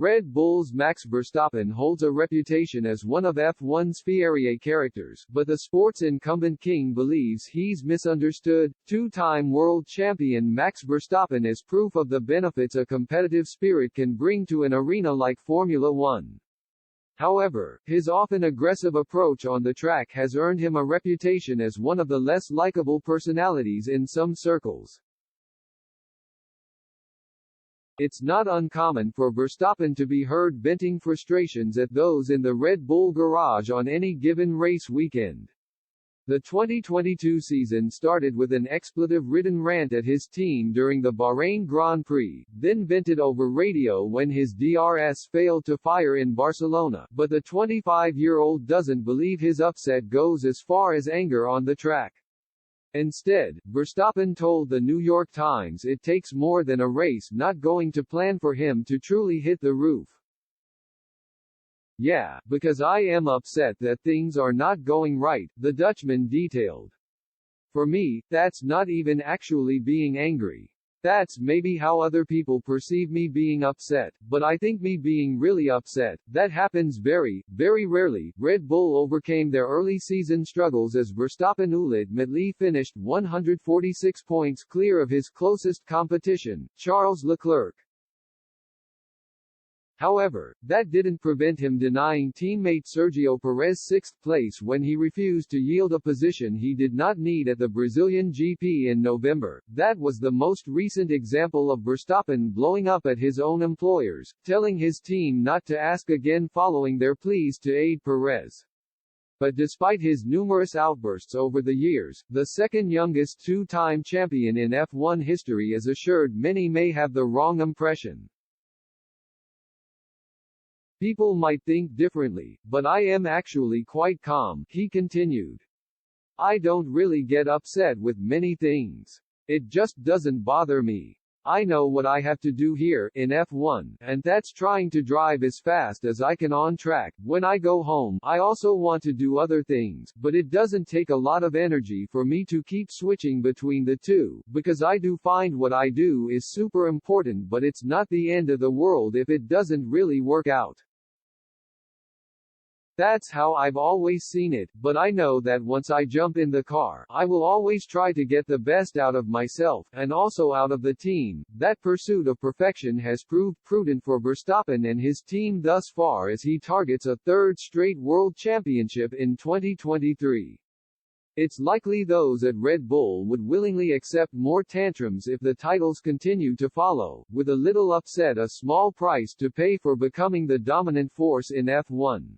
Red Bull's Max Verstappen holds a reputation as one of F1's fiery characters, but the sport's incumbent king believes he's misunderstood. Two-time world champion Max Verstappen is proof of the benefits a competitive spirit can bring to an arena like Formula One. However, his often aggressive approach on the track has earned him a reputation as one of the less likable personalities in some circles. It's not uncommon for Verstappen to be heard venting frustrations at those in the Red Bull garage on any given race weekend. The 2022 season started with an expletive-ridden rant at his team during the Bahrain Grand Prix, then vented over radio when his DRS failed to fire in Barcelona, but the 25-year-old doesn't believe his upset goes as far as anger on the track. Instead, Verstappen told the New York Times it takes more than a race not going to plan for him to truly hit the roof. "Yeah, because I am upset that things are not going right," the Dutchman detailed. "For me, that's not even actually being angry. That's maybe how other people perceive me being upset, but I think me being really upset, that happens very, very rarely." Red Bull overcame their early season struggles as Verstappen ultimately finished 146 points clear of his closest competition, Charles Leclerc. However, that didn't prevent him denying teammate Sergio Perez sixth place when he refused to yield a position he did not need at the Brazilian GP in November. That was the most recent example of Verstappen blowing up at his own employers, telling his team not to ask again following their pleas to aid Perez. But despite his numerous outbursts over the years, the second youngest two-time champion in F1 history is assured many may have the wrong impression. "People might think differently, but I am actually quite calm," he continued. "I don't really get upset with many things. It just doesn't bother me. I know what I have to do here, in F1, and that's trying to drive as fast as I can on track. When I go home, I also want to do other things, but it doesn't take a lot of energy for me to keep switching between the two, because I do find what I do is super important, but it's not the end of the world if it doesn't really work out. That's how I've always seen it, but I know that once I jump in the car, I will always try to get the best out of myself, and also out of the team." That pursuit of perfection has proved prudent for Verstappen and his team thus far as he targets a third straight world championship in 2023. It's likely those at Red Bull would willingly accept more tantrums if the titles continue to follow, with a little upset a small price to pay for becoming the dominant force in F1.